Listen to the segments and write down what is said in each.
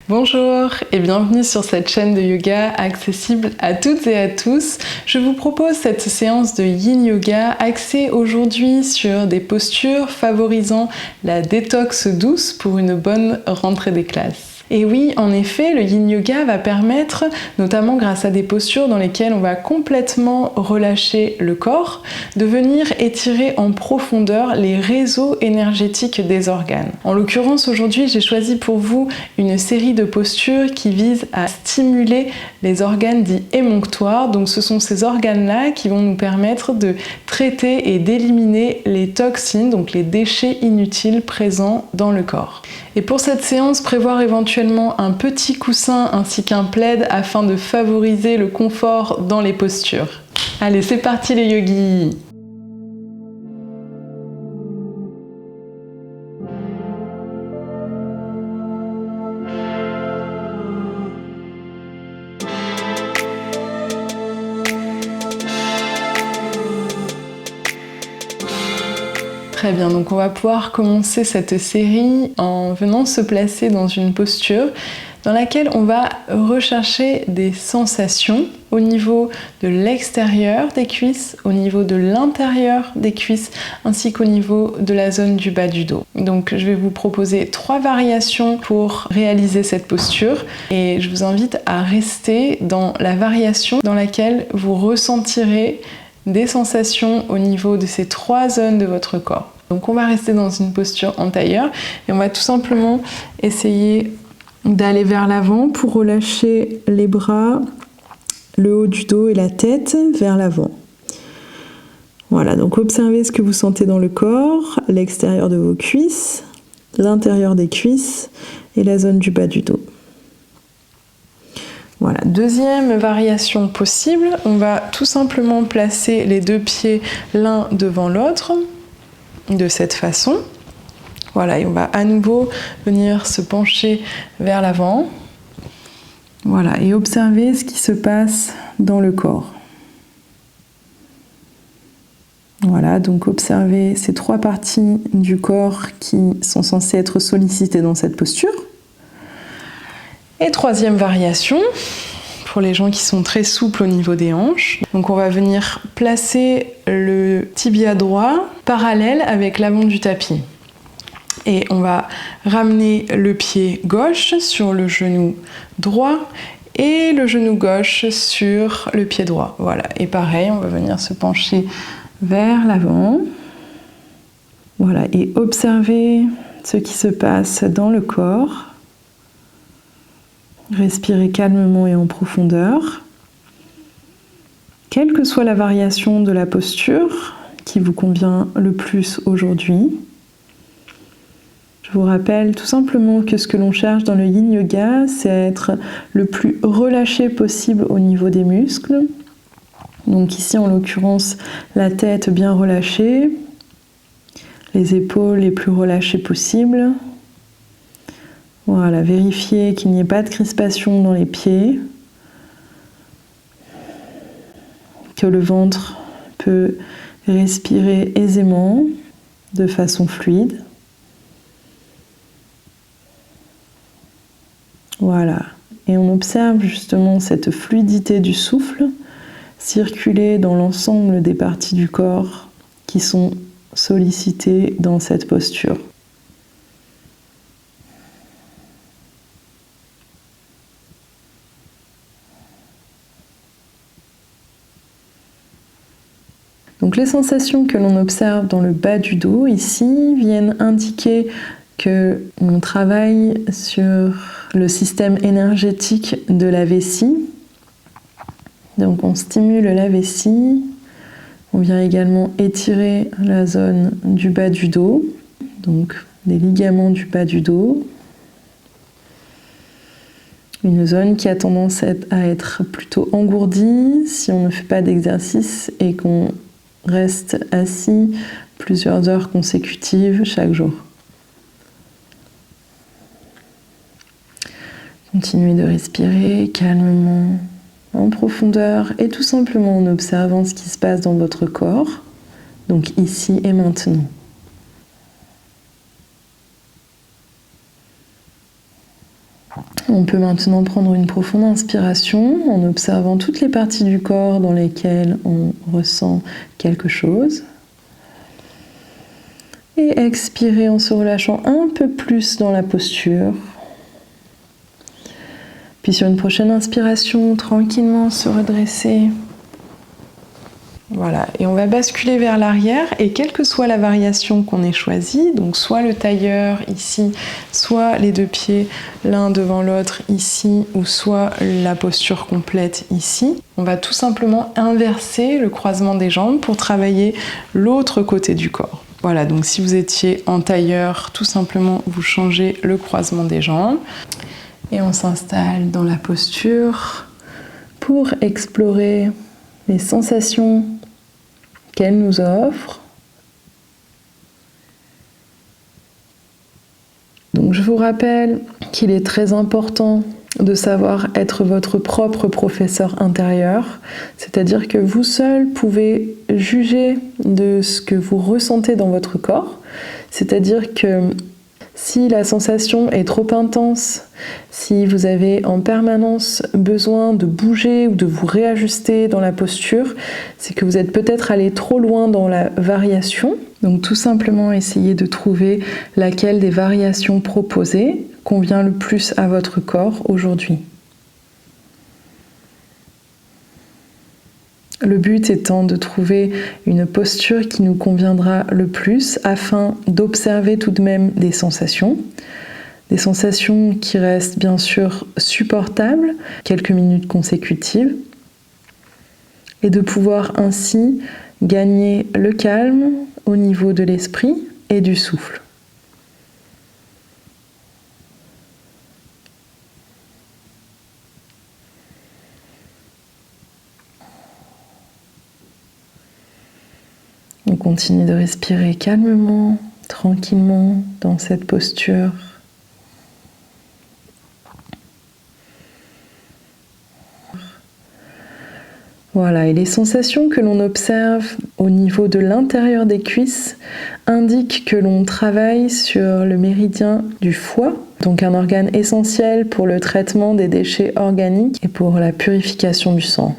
Bonjour et bienvenue sur cette chaîne de yoga accessible à toutes et à tous. Je vous propose cette séance de Yin Yoga axée aujourd'hui sur des postures favorisant la détox douce pour une bonne rentrée des classes. Et oui, en effet, le Yin Yoga va permettre, notamment grâce à des postures dans lesquelles on va complètement relâcher le corps, de venir étirer en profondeur les réseaux énergétiques des organes. En l'occurrence, aujourd'hui, j'ai choisi pour vous une série de postures qui visent à stimuler les organes dits émonctoires. Donc ce sont ces organes-là qui vont nous permettre de traiter et d'éliminer les toxines, donc les déchets inutiles présents dans le corps. Et pour cette séance, prévoir éventuellement un petit coussin ainsi qu'un plaid afin de favoriser le confort dans les postures. Allez, c'est parti les yogis! Très bien, donc on va pouvoir commencer cette série en venant se placer dans une posture dans laquelle on va rechercher des sensations au niveau de l'extérieur des cuisses, au niveau de l'intérieur des cuisses, ainsi qu'au niveau de la zone du bas du dos. Donc je vais vous proposer 3 variations pour réaliser cette posture et je vous invite à rester dans la variation dans laquelle vous ressentirez des sensations au niveau de ces 3 zones de votre corps. Donc on va rester dans une posture en tailleur et on va tout simplement essayer d'aller vers l'avant pour relâcher les bras, le haut du dos et la tête vers l'avant. Voilà, donc observez ce que vous sentez dans le corps, l'extérieur de vos cuisses, l'intérieur des cuisses et la zone du bas du dos. Voilà, deuxième variation possible, on va tout simplement placer les 2 pieds l'un devant l'autre, de cette façon. Voilà, et on va à nouveau venir se pencher vers l'avant. Voilà, et observer ce qui se passe dans le corps. Voilà, donc observez ces 3 parties du corps qui sont censées être sollicitées dans cette posture. Et troisième variation, pour les gens qui sont très souples au niveau des hanches. Donc on va venir placer le tibia droit parallèle avec l'avant du tapis. Et on va ramener le pied gauche sur le genou droit et le genou gauche sur le pied droit. Voilà, et pareil, on va venir se pencher vers l'avant. Voilà, et observer ce qui se passe dans le corps. Respirez calmement et en profondeur. Quelle que soit la variation de la posture qui vous convient le plus aujourd'hui, je vous rappelle tout simplement que ce que l'on cherche dans le Yin Yoga, c'est être le plus relâché possible au niveau des muscles. Donc ici, en l'occurrence, la tête bien relâchée, les épaules les plus relâchées possibles. Voilà, vérifiez qu'il n'y ait pas de crispation dans les pieds, que le ventre peut respirer aisément, de façon fluide. Voilà, et on observe justement cette fluidité du souffle circuler dans l'ensemble des parties du corps qui sont sollicitées dans cette posture. Donc les sensations que l'on observe dans le bas du dos ici viennent indiquer que l'on travaille sur le système énergétique de la vessie. Donc on stimule la vessie, on vient également étirer la zone du bas du dos, donc les ligaments du bas du dos. Une zone qui a tendance à être plutôt engourdie si on ne fait pas d'exercice et qu'on reste assis plusieurs heures consécutives chaque jour. Continuez de respirer calmement, en profondeur et tout simplement en observant ce qui se passe dans votre corps, donc ici et maintenant. On peut maintenant prendre une profonde inspiration en observant toutes les parties du corps dans lesquelles on ressent quelque chose. Et expirer en se relâchant un peu plus dans la posture. Puis sur une prochaine inspiration, tranquillement se redresser. Voilà, et on va basculer vers l'arrière et quelle que soit la variation qu'on ait choisie, donc soit le tailleur ici, soit les deux pieds l'un devant l'autre ici, ou soit la posture complète ici, on va tout simplement inverser le croisement des jambes pour travailler l'autre côté du corps. Voilà, donc si vous étiez en tailleur, tout simplement vous changez le croisement des jambes et on s'installe dans la posture pour explorer les sensations qu'elle nous offre. Donc je vous rappelle qu'il est très important de savoir être votre propre professeur intérieur, c'est-à-dire que vous seul pouvez juger de ce que vous ressentez dans votre corps, c'est-à-dire que si la sensation est trop intense, si vous avez en permanence besoin de bouger ou de vous réajuster dans la posture, c'est que vous êtes peut-être allé trop loin dans la variation. Donc tout simplement essayez de trouver laquelle des variations proposées convient le plus à votre corps aujourd'hui. Le but étant de trouver une posture qui nous conviendra le plus afin d'observer tout de même des sensations qui restent bien sûr supportables, quelques minutes consécutives, et de pouvoir ainsi gagner le calme au niveau de l'esprit et du souffle. On continue de respirer calmement, tranquillement dans cette posture. Voilà, et les sensations que l'on observe au niveau de l'intérieur des cuisses indiquent que l'on travaille sur le méridien du foie, donc un organe essentiel pour le traitement des déchets organiques et pour la purification du sang.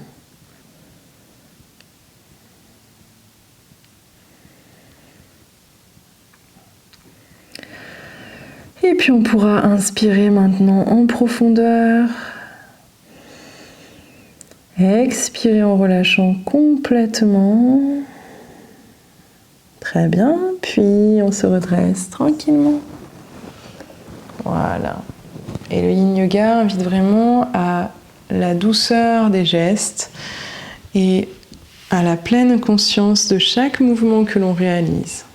Et puis on pourra inspirer maintenant en profondeur. Expirez en relâchant complètement. Très bien. Puis on se redresse tranquillement. Voilà. Et le Yin Yoga invite vraiment à la douceur des gestes et à la pleine conscience de chaque mouvement que l'on réalise.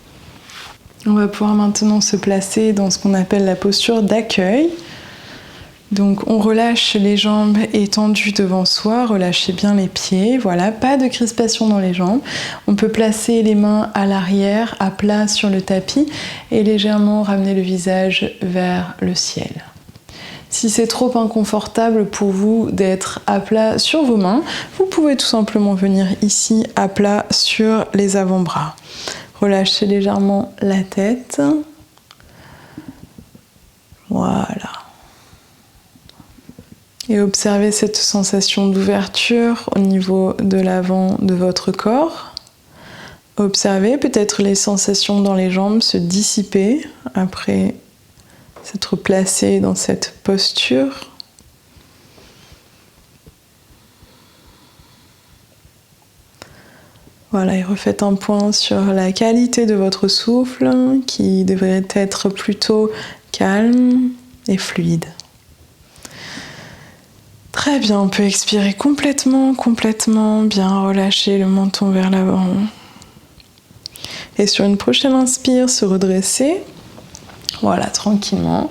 On va pouvoir maintenant se placer dans ce qu'on appelle la posture d'accueil. Donc on relâche les jambes étendues devant soi, relâchez bien les pieds, voilà, pas de crispation dans les jambes. On peut placer les mains à l'arrière, à plat sur le tapis et légèrement ramener le visage vers le ciel. Si c'est trop inconfortable pour vous d'être à plat sur vos mains, vous pouvez tout simplement venir ici à plat sur les avant-bras. Relâchez légèrement la tête. Voilà. Et observez cette sensation d'ouverture au niveau de l'avant de votre corps. Observez peut-être les sensations dans les jambes se dissiper après s'être placé dans cette posture. Voilà, et refaites un point sur la qualité de votre souffle qui devrait être plutôt calme et fluide. Très bien, on peut expirer complètement, bien relâcher le menton vers l'avant. Et sur une prochaine inspire, se redresser. Voilà, tranquillement.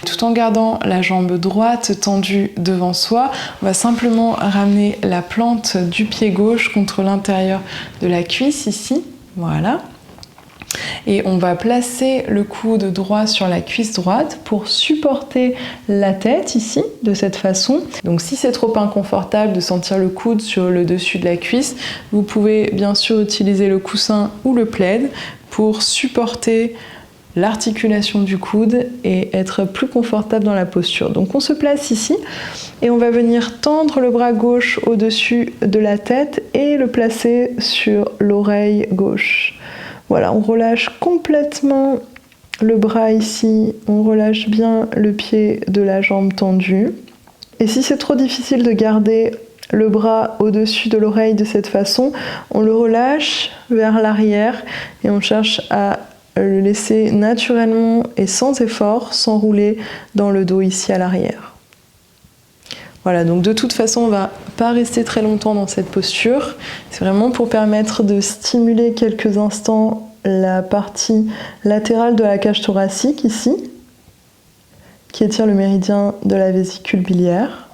Tout en gardant la jambe droite tendue devant soi, on va simplement ramener la plante du pied gauche contre l'intérieur de la cuisse ici. Voilà. Et on va placer le coude droit sur la cuisse droite pour supporter la tête ici, de cette façon. Donc si c'est trop inconfortable de sentir le coude sur le dessus de la cuisse, vous pouvez bien sûr utiliser le coussin ou le plaid pour supporter l'articulation du coude et être plus confortable dans la posture. Donc on se place ici et on va venir tendre le bras gauche au-dessus de la tête et le placer sur l'oreille gauche. Voilà, on relâche complètement le bras ici, on relâche bien le pied de la jambe tendue. Et si c'est trop difficile de garder le bras au-dessus de l'oreille de cette façon, on le relâche vers l'arrière et on cherche à le laisser naturellement et sans effort s'enrouler dans le dos ici à l'arrière. Voilà, donc de toute façon on va pas rester très longtemps dans cette posture, c'est vraiment pour permettre de stimuler quelques instants la partie latérale de la cage thoracique ici, qui étire le méridien de la vésicule biliaire.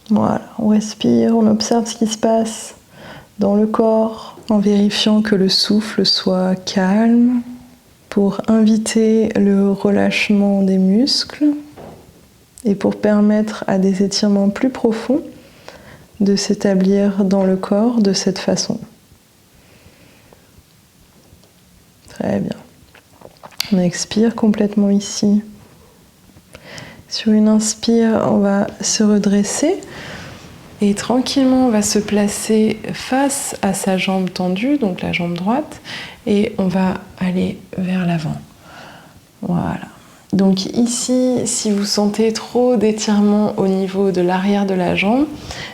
Voilà, on respire, on observe ce qui se passe dans le corps en vérifiant que le souffle soit calme pour inviter le relâchement des muscles et pour permettre à des étirements plus profonds de s'établir dans le corps de cette façon. Très bien. On expire complètement ici. Sur une inspire, on va se redresser et tranquillement on va se placer face à sa jambe tendue, donc la jambe droite, et on va aller vers l'avant. Voilà. Donc ici, si vous sentez trop d'étirement au niveau de l'arrière de la jambe,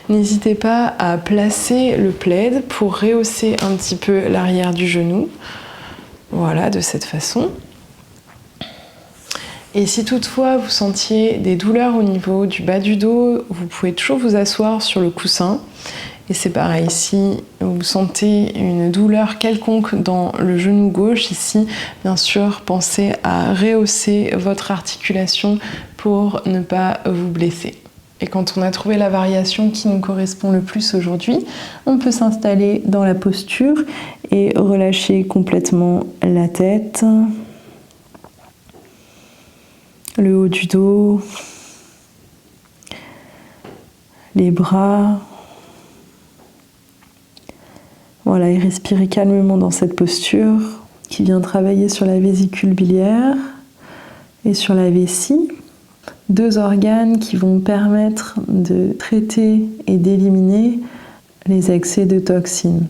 n'hésitez pas à placer le plaid pour rehausser un petit peu l'arrière du genou. Voilà, de cette façon. Et si toutefois vous sentiez des douleurs au niveau du bas du dos, vous pouvez toujours vous asseoir sur le coussin. Et c'est pareil, si vous sentez une douleur quelconque dans le genou gauche, ici, bien sûr, pensez à rehausser votre articulation pour ne pas vous blesser. Et quand on a trouvé la variation qui nous correspond le plus aujourd'hui, on peut s'installer dans la posture et relâcher complètement la tête, le haut du dos, les bras. Voilà, et respirez calmement dans cette posture qui vient travailler sur la vésicule biliaire et sur la vessie. Deux organes qui vont permettre de traiter et d'éliminer les excès de toxines.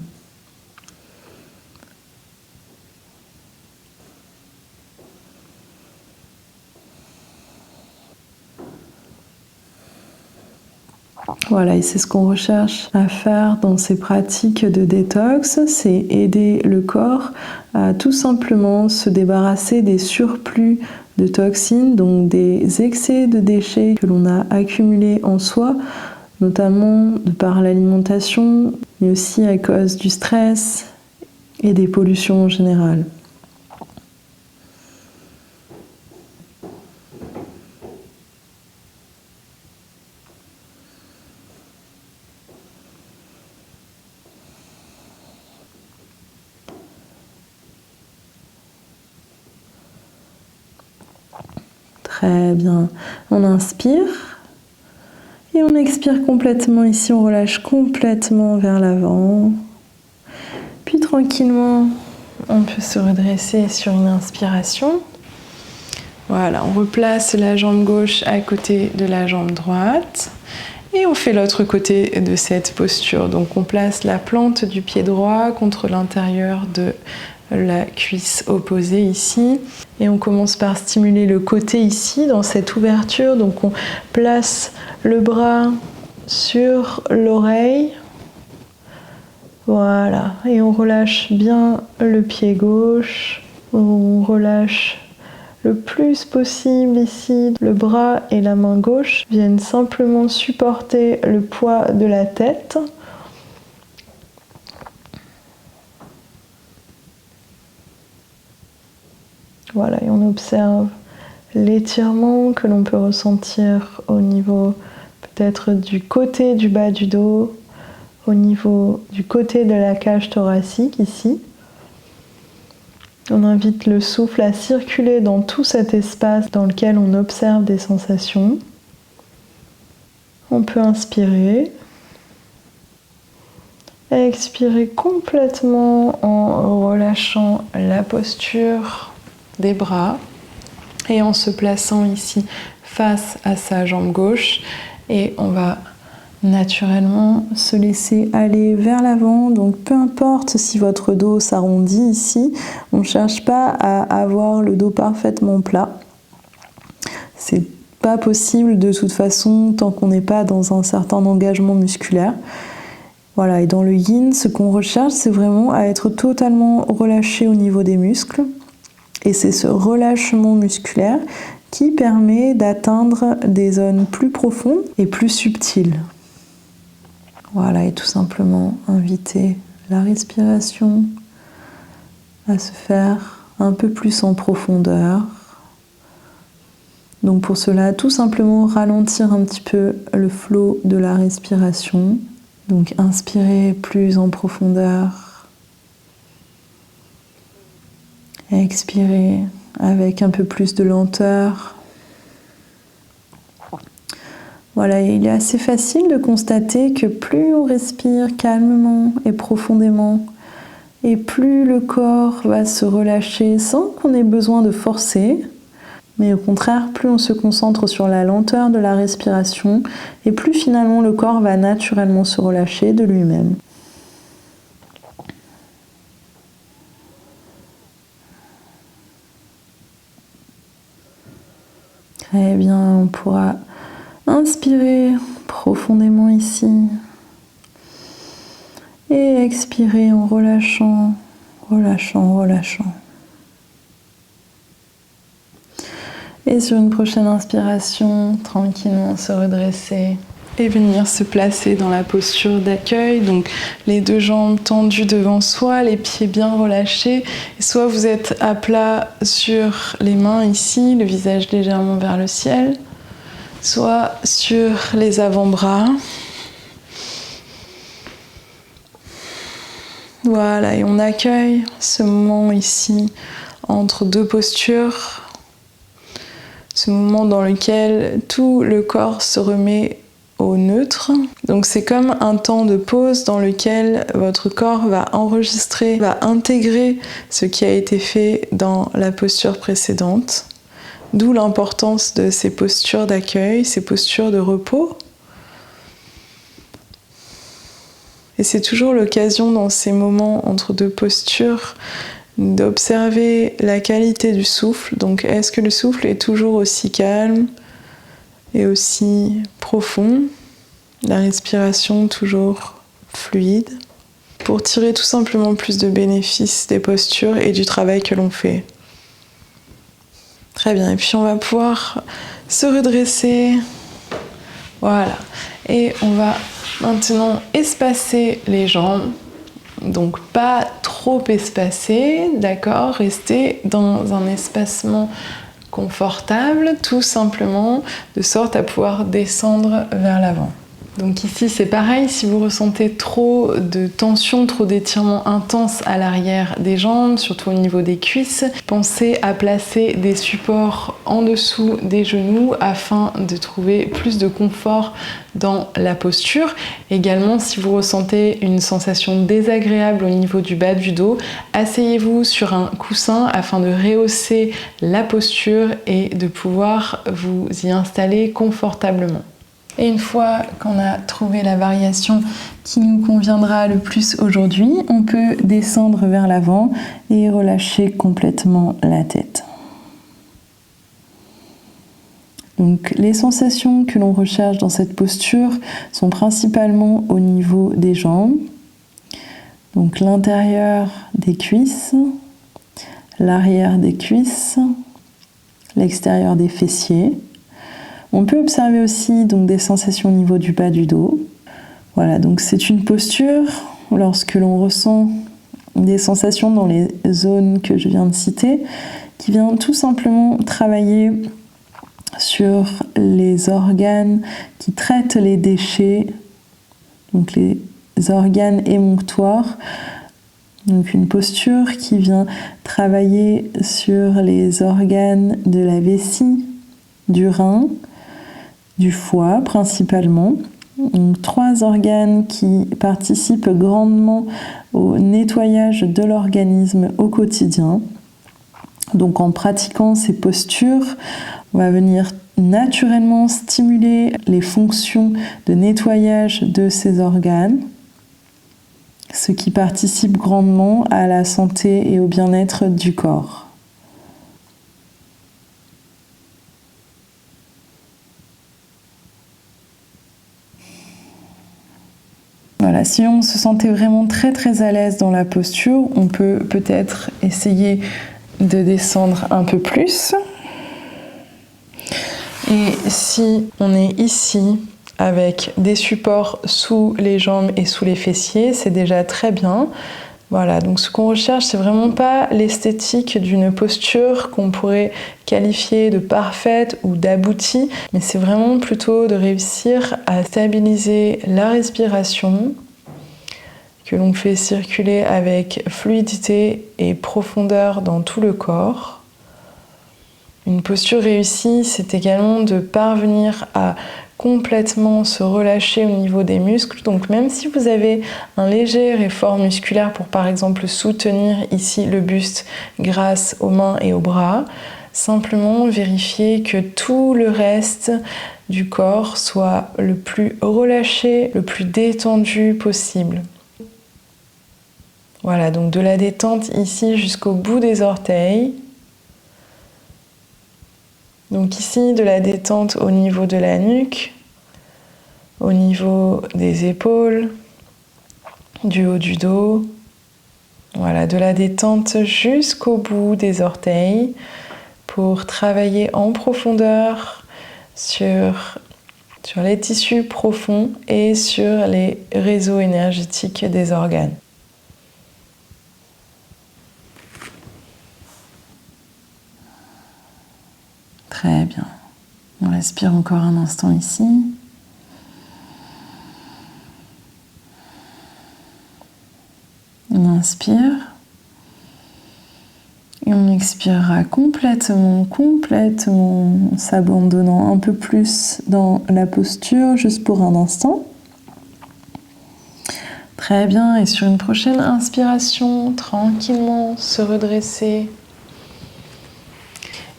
Voilà, et c'est ce qu'on recherche à faire dans ces pratiques de détox, c'est aider le corps à tout simplement se débarrasser des surplus de toxines, donc des excès de déchets que l'on a accumulés en soi, notamment de par l'alimentation, mais aussi à cause du stress et des pollutions en général. Très bien. On inspire et on expire complètement. Ici, on relâche complètement vers l'avant. Puis tranquillement, on peut se redresser sur une inspiration. Voilà, on replace la jambe gauche à côté de la jambe droite. Et on fait l'autre côté de cette posture. Donc on place la plante du pied droit contre l'intérieur de la cuisse opposée ici. Et on commence par stimuler le côté ici, dans cette ouverture. Donc on place le bras sur l'oreille. Voilà. Et on relâche bien le pied gauche. On relâche le plus possible ici. Le bras et la main gauche viennent simplement supporter le poids de la tête. Voilà, et on observe l'étirement que l'on peut ressentir au niveau peut-être du côté du bas du dos, au niveau du côté de la cage thoracique ici. On invite le souffle à circuler dans tout cet espace dans lequel on observe des sensations. On peut inspirer, Expirez complètement en relâchant la posture des bras et en se plaçant ici face à sa jambe gauche. Et on va naturellement se laisser aller vers l'avant. Donc peu importe si votre dos s'arrondit ici, on ne cherche pas à avoir le dos parfaitement plat. C'est pas possible de toute façon tant qu'on n'est pas dans un certain engagement musculaire. Voilà, et dans le yin, ce qu'on recherche, c'est vraiment à être totalement relâché au niveau des muscles. Et c'est ce relâchement musculaire qui permet d'atteindre des zones plus profondes et plus subtiles. Voilà, et tout simplement inviter la respiration à se faire un peu plus en profondeur. Donc pour cela, tout simplement ralentir un petit peu le flot de la respiration. Donc inspirez plus en profondeur. Expirez avec un peu plus de lenteur. Voilà, et il est assez facile de constater que plus on respire calmement et profondément, et plus le corps va se relâcher sans qu'on ait besoin de forcer. Mais au contraire, plus on se concentre sur la lenteur de la respiration, et plus finalement le corps va naturellement se relâcher de lui-même. Très bien, on pourra inspirer profondément ici et expirer en relâchant, relâchant, relâchant. Et sur une prochaine inspiration, tranquillement se redresser et venir se placer dans la posture d'accueil. Donc les deux jambes tendues devant soi, les pieds bien relâchés. Et soit vous êtes à plat sur les mains ici, le visage légèrement vers le ciel, soit sur les avant-bras. Voilà, et on accueille ce moment ici entre deux postures. Ce moment dans lequel tout le corps se remet au neutre. Donc c'est comme un temps de pause dans lequel votre corps va enregistrer, va intégrer ce qui a été fait dans la posture précédente. D'où l'importance de ces postures d'accueil, ces postures de repos. Et c'est toujours l'occasion dans ces moments entre deux postures d'observer la qualité du souffle. Donc est-ce que le souffle est toujours aussi calme et aussi profond, la respiration toujours fluide, pour tirer tout simplement plus de bénéfices des postures et du travail que l'on fait. Très bien, et puis on va pouvoir se redresser, voilà, et on va maintenant espacer les jambes. Donc pas trop espacé, d'accord, restez dans un espacement confortable, tout simplement, de sorte à pouvoir descendre vers l'avant. Donc ici c'est pareil, si vous ressentez trop de tension, trop d'étirement intense à l'arrière des jambes, surtout au niveau des cuisses, pensez à placer des supports en dessous des genoux afin de trouver plus de confort dans la posture. Également, si vous ressentez une sensation désagréable au niveau du bas du dos, asseyez-vous sur un coussin afin de rehausser la posture et de pouvoir vous y installer confortablement. Et une fois qu'on a trouvé la variation qui nous conviendra le plus aujourd'hui, on peut descendre vers l'avant et relâcher complètement la tête. Donc les sensations que l'on recherche dans cette posture sont principalement au niveau des jambes, donc l'intérieur des cuisses, l'arrière des cuisses, l'extérieur des fessiers. On peut observer aussi donc des sensations au niveau du bas du dos. Voilà, donc c'est une posture lorsque l'on ressent des sensations dans les zones que je viens de citer, qui vient tout simplement travailler sur les organes qui traitent les déchets, donc les organes émonctoires. Donc une posture qui vient travailler sur les organes de la vessie, du rein, du foie principalement, Donc, 3 organes qui participent grandement au nettoyage de l'organisme au quotidien. Donc en pratiquant ces postures, on va venir naturellement stimuler les fonctions de nettoyage de ces organes, ce qui participe grandement à la santé et au bien-être du corps. Voilà, si on se sentait vraiment très à l'aise dans la posture, on peut peut-être essayer de descendre un peu plus. Et si on est ici avec des supports sous les jambes et sous les fessiers, c'est déjà très bien. Voilà, donc ce qu'on recherche, c'est vraiment pas l'esthétique d'une posture qu'on pourrait qualifier de parfaite ou d'aboutie, mais c'est vraiment plutôt de réussir à stabiliser la respiration, que l'on fait circuler avec fluidité et profondeur dans tout le corps. Une posture réussie, c'est également de parvenir à complètement se relâcher au niveau des muscles. Donc même si vous avez un léger effort musculaire pour par exemple soutenir ici le buste grâce aux mains et aux bras, simplement vérifier que tout le reste du corps soit le plus relâché, le plus détendu possible. Voilà, donc de la détente ici jusqu'au bout des orteils. Donc ici, de la détente au niveau de la nuque, au niveau des épaules, du haut du dos. Voilà, de la détente jusqu'au bout des orteils pour travailler en profondeur sur les tissus profonds et sur les réseaux énergétiques des organes. Très bien. On respire encore un instant ici. On inspire. Et on expirera complètement, en s'abandonnant un peu plus dans la posture, juste pour un instant. Très bien. Et sur une prochaine inspiration, tranquillement se redresser.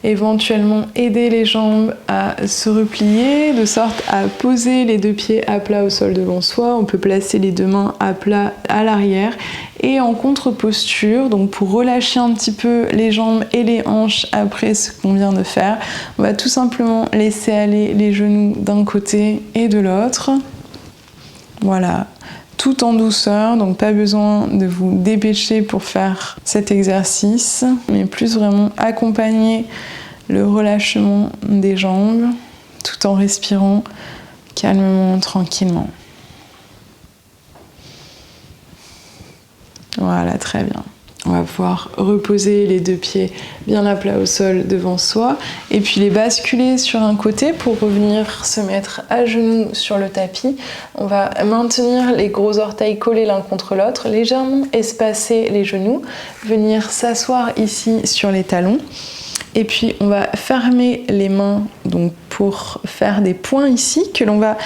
Éventuellement aider les jambes à se replier de sorte à poser les 2 pieds à plat au sol devant soi. On peut placer les 2 mains à plat à l'arrière et en contre-posture, donc pour relâcher un petit peu les jambes et les hanches après ce qu'on vient de faire, on va tout simplement laisser aller les genoux d'un côté et de l'autre. Voilà. Tout en douceur, donc pas besoin de vous dépêcher pour faire cet exercice, mais plus vraiment accompagner le relâchement des jambes tout en respirant calmement, tranquillement. Voilà, très bien. On va pouvoir reposer les 2 pieds bien à plat au sol devant soi et puis les basculer sur un côté pour revenir se mettre à genoux sur le tapis. On va maintenir les gros orteils collés l'un contre l'autre, légèrement espacer les genoux, venir s'asseoir ici sur les talons. Et puis on va fermer les mains donc pour faire des points ici que l'on va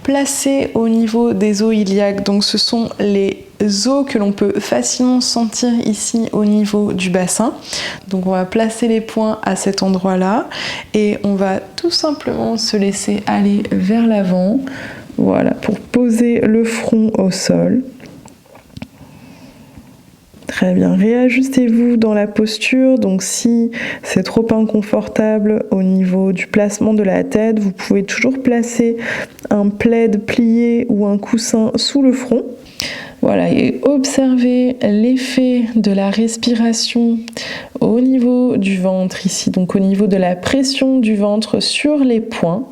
placer au niveau des os iliaques. Donc ce sont les os que l'on peut facilement sentir ici au niveau du bassin. Donc on va placer les points à cet endroit-là et on va tout simplement se laisser aller vers l'avant. Voilà, pour poser le front au sol. Très bien, réajustez-vous dans la posture, donc si c'est trop inconfortable au niveau du placement de la tête, vous pouvez toujours placer un plaid plié ou un coussin sous le front. Voilà, et observez l'effet de la respiration au niveau du ventre ici, donc au niveau de la pression du ventre sur les points,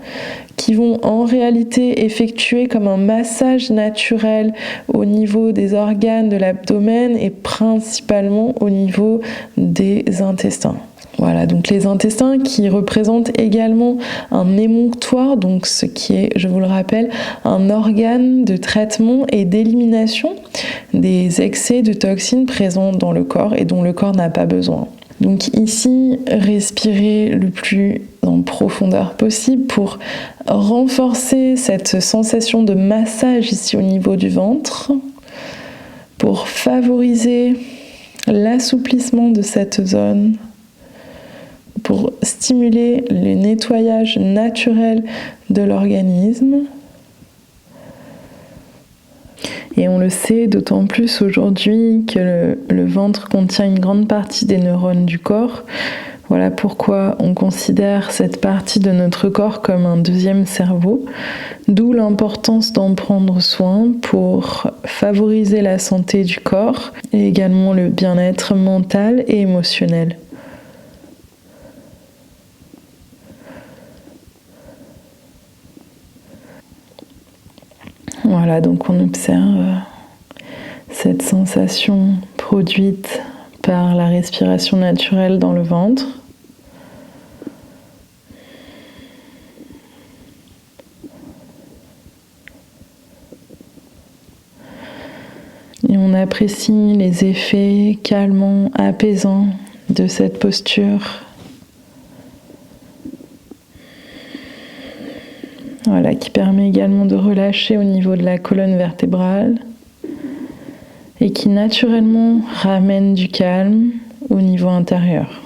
qui vont en réalité effectuer comme un massage naturel au niveau des organes de l'abdomen et principalement au niveau des intestins. Voilà, donc les intestins qui représentent également un émonctoire, donc ce qui est, je vous le rappelle, un organe de traitement et d'élimination des excès de toxines présents dans le corps et dont le corps n'a pas besoin. Donc ici, respirez le plus en profondeur possible pour renforcer cette sensation de massage ici au niveau du ventre pour favoriser l'assouplissement de cette zone, pour stimuler le nettoyage naturel de l'organisme. Et on le sait d'autant plus aujourd'hui que le ventre contient une grande partie des neurones du corps. Voilà pourquoi on considère cette partie de notre corps comme un deuxième cerveau, d'où l'importance d'en prendre soin pour favoriser la santé du corps et également le bien-être mental et émotionnel. Voilà, donc on observe cette sensation produite par la respiration naturelle dans le ventre. Et on apprécie les effets calmants, apaisants de cette posture. Voilà, qui permet également de relâcher au niveau de la colonne vertébrale et qui naturellement ramène du calme au niveau intérieur.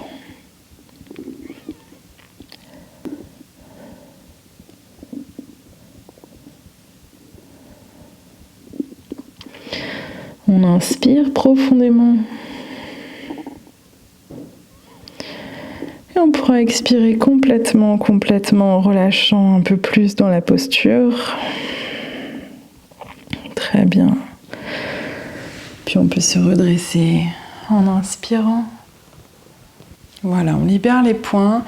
On inspire profondément. Et on pourra expirer complètement en relâchant un peu plus dans la posture. Très bien. Puis on peut se redresser en inspirant. Voilà, on libère les poings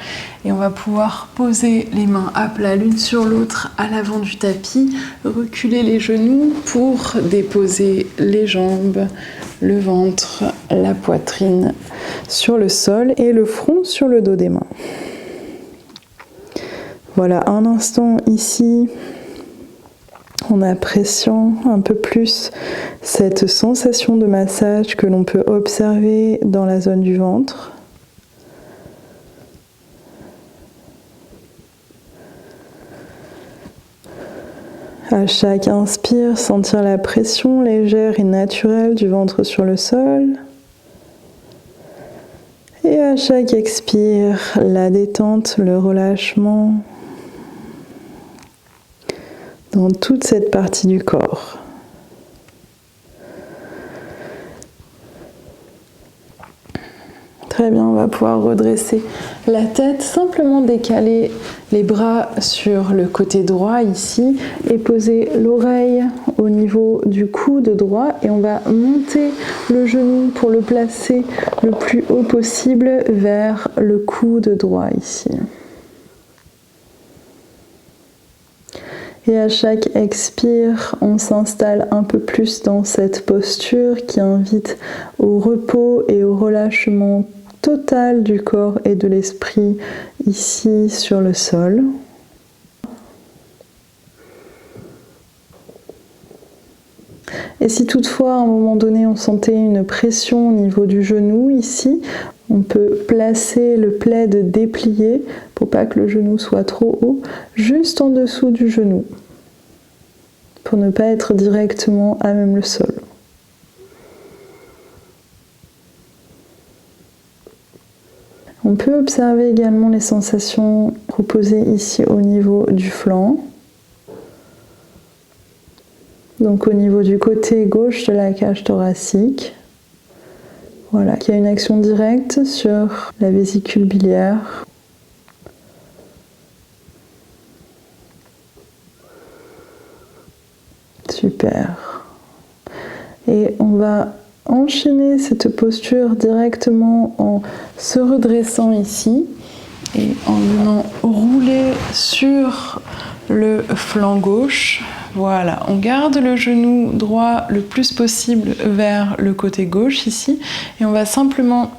et on va pouvoir poser les mains à plat l'une sur l'autre à l'avant du tapis, reculer les genoux pour déposer les jambes, le ventre, la poitrine sur le sol et le front sur le dos des mains. Voilà, un instant ici, en appréciant un peu plus cette sensation de massage que l'on peut observer dans la zone du ventre. À chaque inspire, sentir la pression légère et naturelle du ventre sur le sol. Et à chaque expire, la détente, le relâchement dans toute cette partie du corps. Très bien, on va pouvoir redresser la tête, simplement décaler les bras sur le côté droit ici et poser l'oreille au niveau du coude droit et on va monter le genou pour le placer le plus haut possible vers le coude droit ici. Et à chaque expire, on s'installe un peu plus dans cette posture qui invite au repos et au relâchement total du corps et de l'esprit ici sur le sol. Et si toutefois à un moment donné on sentait une pression au niveau du genou ici, on peut placer le plaid déplié pour pas que le genou soit trop haut, juste en dessous du genou, pour ne pas être directement à même le sol. On peut observer également les sensations proposées ici au niveau du flanc. Donc au niveau du côté gauche de la cage thoracique. Voilà, qui a une action directe sur la vésicule biliaire. Super. Et on va enchaîner cette posture directement en se redressant ici et en venant rouler sur le flanc gauche. Voilà, on garde le genou droit le plus possible vers le côté gauche ici et on va simplement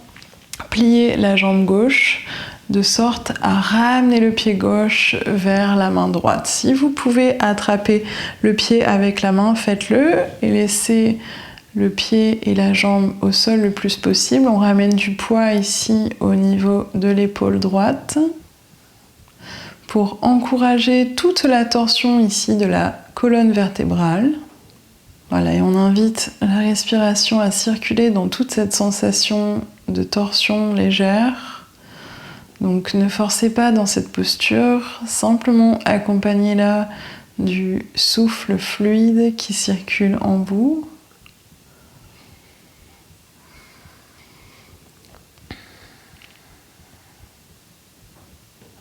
plier la jambe gauche de sorte à ramener le pied gauche vers la main droite. Si vous pouvez attraper le pied avec la main, faites-le et laissez le pied et la jambe au sol le plus possible. On ramène du poids ici au niveau de l'épaule droite pour encourager toute la torsion ici de la colonne vertébrale. Voilà, et on invite la respiration à circuler dans toute cette sensation de torsion légère. Donc ne forcez pas dans cette posture, simplement accompagnez-la du souffle fluide qui circule en vous.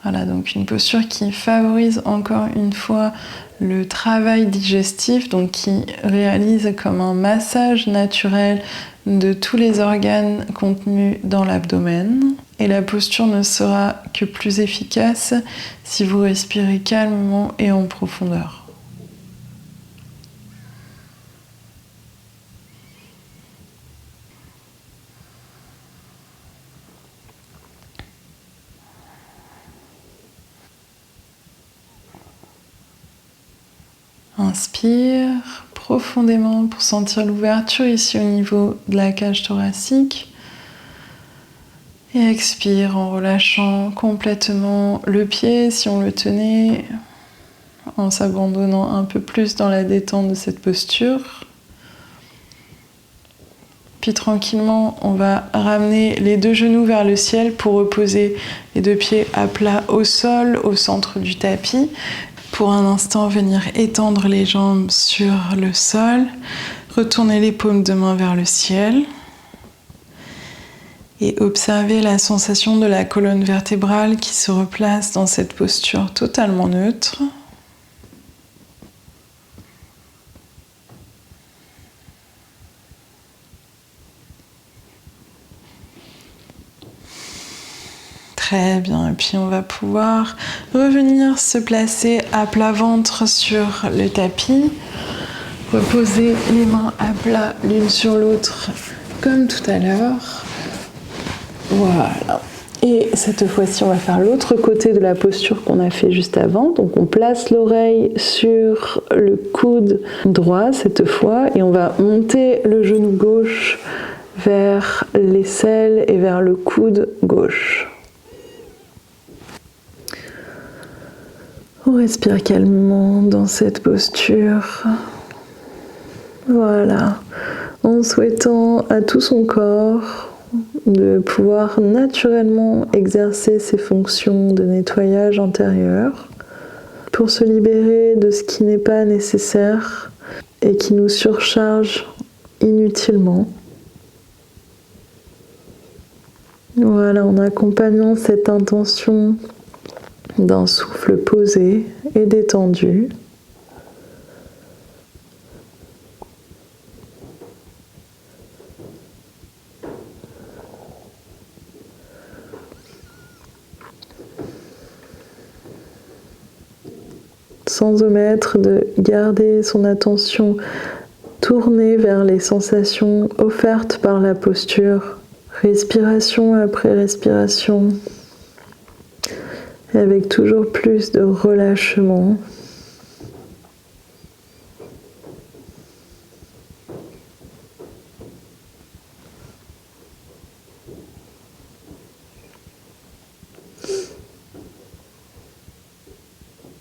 Voilà, donc une posture qui favorise encore une fois le travail digestif, donc qui réalise comme un massage naturel de tous les organes contenus dans l'abdomen. Et la posture ne sera que plus efficace si vous respirez calmement et en profondeur. Inspire profondément pour sentir l'ouverture ici au niveau de la cage thoracique. Et expire en relâchant complètement le pied si on le tenait, en s'abandonnant un peu plus dans la détente de cette posture. Puis tranquillement, on va ramener les deux genoux vers le ciel pour reposer les deux pieds à plat au sol, au centre du tapis. Pour un instant, venir étendre les jambes sur le sol, retourner les paumes de main vers le ciel et observer la sensation de la colonne vertébrale qui se replace dans cette posture totalement neutre. Très bien, et puis on va pouvoir revenir se placer à plat ventre sur le tapis, reposer les mains à plat l'une sur l'autre comme tout à l'heure. Voilà. Et cette fois-ci, on va faire l'autre côté de la posture qu'on a fait juste avant. Donc on place l'oreille sur le coude droit cette fois et on va monter le genou gauche vers l'aisselle et vers le coude gauche. On respire calmement dans cette posture. Voilà. En souhaitant à tout son corps de pouvoir naturellement exercer ses fonctions de nettoyage intérieur pour se libérer de ce qui n'est pas nécessaire et qui nous surcharge inutilement. Voilà, en accompagnant cette intention d'un souffle posé et détendu. Sans omettre de garder son attention tournée vers les sensations offertes par la posture, respiration après respiration, et avec toujours plus de relâchement.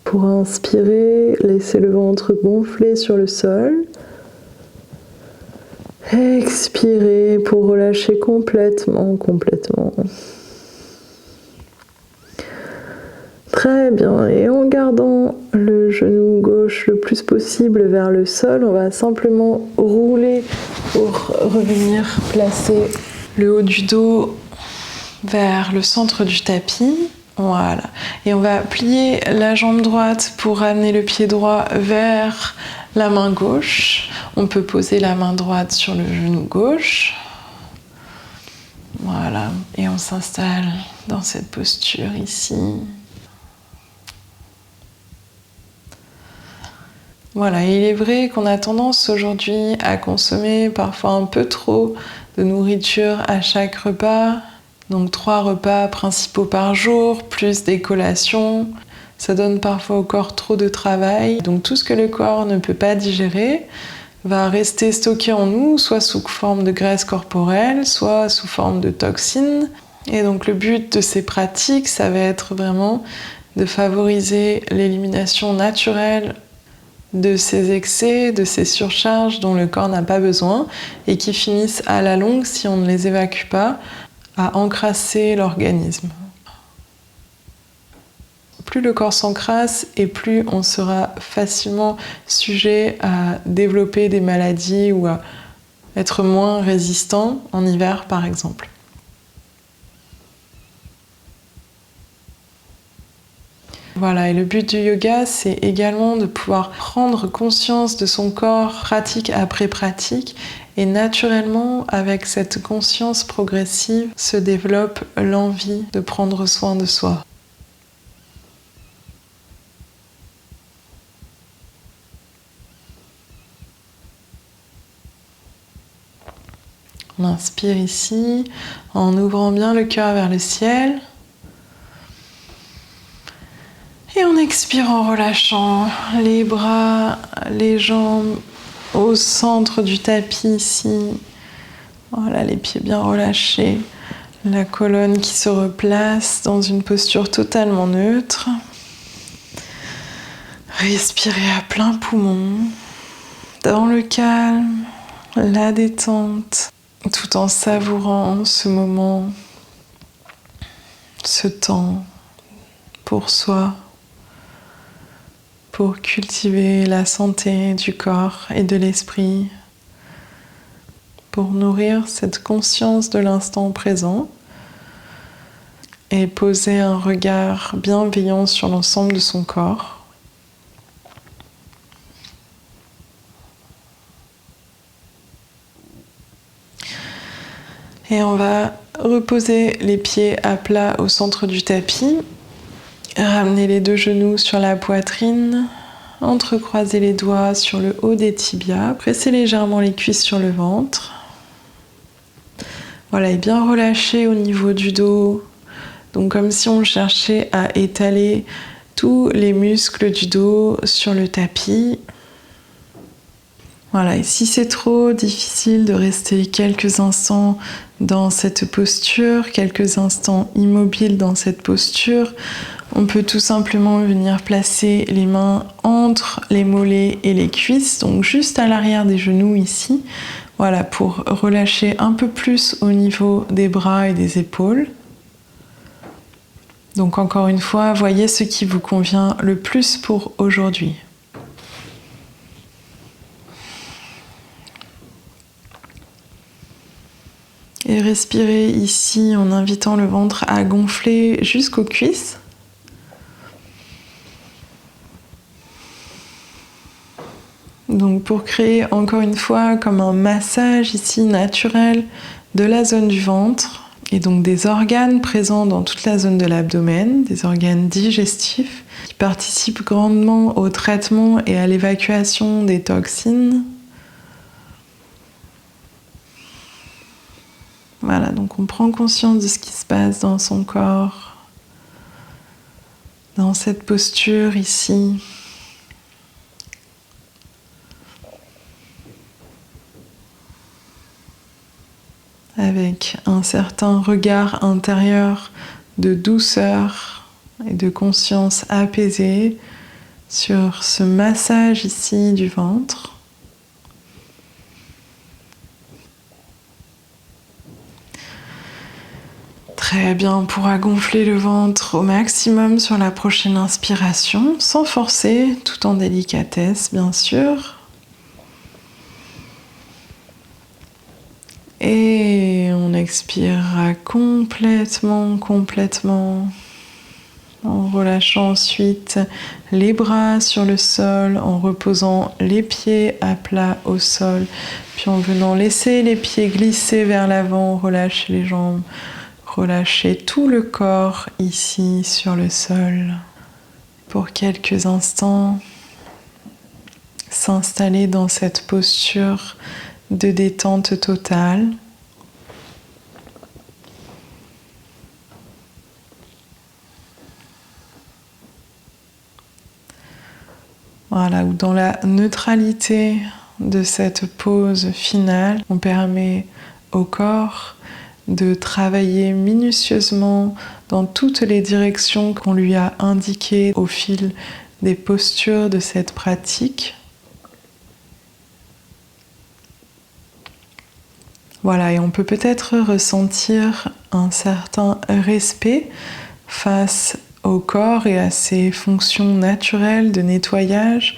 Pour inspirer, laissez le ventre gonfler sur le sol. Expirez pour relâcher complètement. Très bien, et en gardant le genou gauche le plus possible vers le sol, on va simplement rouler pour revenir placer le haut du dos vers le centre du tapis. Voilà, et on va plier la jambe droite pour ramener le pied droit vers la main gauche. On peut poser la main droite sur le genou gauche. Voilà, et on s'installe dans cette posture ici. Voilà, il est vrai qu'on a tendance aujourd'hui à consommer parfois un peu trop de nourriture à chaque repas. Donc 3 repas principaux par jour, plus des collations. Ça donne parfois au corps trop de travail. Donc tout ce que le corps ne peut pas digérer va rester stocké en nous, soit sous forme de graisse corporelle, soit sous forme de toxines. Et donc le but de ces pratiques, ça va être vraiment de favoriser l'élimination naturelle de ces excès, de ces surcharges dont le corps n'a pas besoin et qui finissent à la longue, si on ne les évacue pas, à encrasser l'organisme. Plus le corps s'encrasse et plus on sera facilement sujet à développer des maladies ou à être moins résistant en hiver par exemple. Voilà, et le but du yoga, c'est également de pouvoir prendre conscience de son corps pratique après pratique et naturellement, avec cette conscience progressive, se développe l'envie de prendre soin de soi. On inspire ici en ouvrant bien le cœur vers le ciel. Et on expire en relâchant les bras, les jambes au centre du tapis ici. Voilà, les pieds bien relâchés. La colonne qui se replace dans une posture totalement neutre. Respirez à plein poumon, dans le calme, la détente, tout en savourant ce moment, ce temps pour soi, pour cultiver la santé du corps et de l'esprit, pour nourrir cette conscience de l'instant présent et poser un regard bienveillant sur l'ensemble de son corps. Et on va reposer les pieds à plat au centre du tapis. Ramener les deux genoux sur la poitrine. Entrecroiser les doigts sur le haut des tibias. Presser légèrement les cuisses sur le ventre. Voilà, et bien relâcher au niveau du dos. Donc comme si on cherchait à étaler tous les muscles du dos sur le tapis. Voilà, et si c'est trop difficile de rester quelques instants dans cette posture, quelques instants immobile dans cette posture, on peut tout simplement venir placer les mains entre les mollets et les cuisses, donc juste à l'arrière des genoux ici, voilà, pour relâcher un peu plus au niveau des bras et des épaules. Donc encore une fois, voyez ce qui vous convient le plus pour aujourd'hui. Et respirez ici en invitant le ventre à gonfler jusqu'aux cuisses. Donc pour créer encore une fois comme un massage ici naturel de la zone du ventre et donc des organes présents dans toute la zone de l'abdomen, des organes digestifs qui participent grandement au traitement et à l'évacuation des toxines. Voilà, donc on prend conscience de ce qui se passe dans son corps, dans cette posture ici. Avec un certain regard intérieur de douceur et de conscience apaisée sur ce massage ici du ventre. Très bien, on pourra gonfler le ventre au maximum sur la prochaine inspiration, sans forcer, tout en délicatesse bien sûr. Et on expirera complètement, en relâchant ensuite les bras sur le sol, en reposant les pieds à plat au sol, puis en venant laisser les pieds glisser vers l'avant, relâcher les jambes, relâcher tout le corps ici sur le sol. Pour quelques instants, s'installer dans cette posture de détente totale. Voilà, où dans la neutralité de cette pause finale, on permet au corps de travailler minutieusement dans toutes les directions qu'on lui a indiquées au fil des postures de cette pratique. Voilà, et on peut peut-être ressentir un certain respect face au corps et à ses fonctions naturelles de nettoyage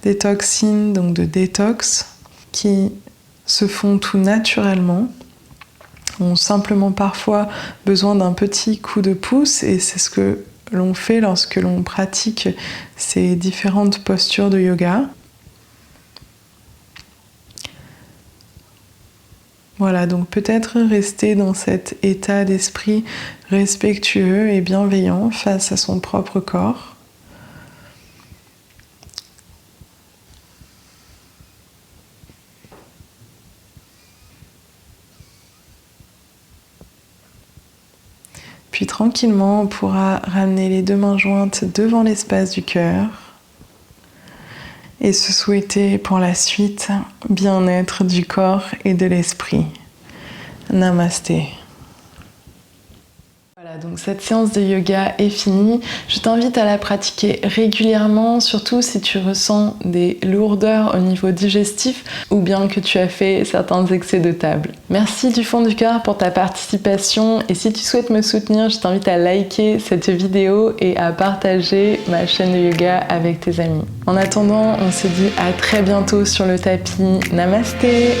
des toxines, donc de détox, qui se font tout naturellement, ont simplement parfois besoin d'un petit coup de pouce, et c'est ce que l'on fait lorsque l'on pratique ces différentes postures de yoga. Voilà, donc peut-être rester dans cet état d'esprit respectueux et bienveillant face à son propre corps. Puis tranquillement, on pourra ramener les deux mains jointes devant l'espace du cœur et se souhaiter pour la suite bien-être du corps et de l'esprit. Namasté. Voilà, donc cette séance de yoga est finie. Je t'invite à la pratiquer régulièrement, surtout si tu ressens des lourdeurs au niveau digestif ou bien que tu as fait certains excès de table. Merci du fond du cœur pour ta participation, et si tu souhaites me soutenir, je t'invite à liker cette vidéo et à partager ma chaîne de yoga avec tes amis. En attendant, on se dit à très bientôt sur le tapis. Namasté!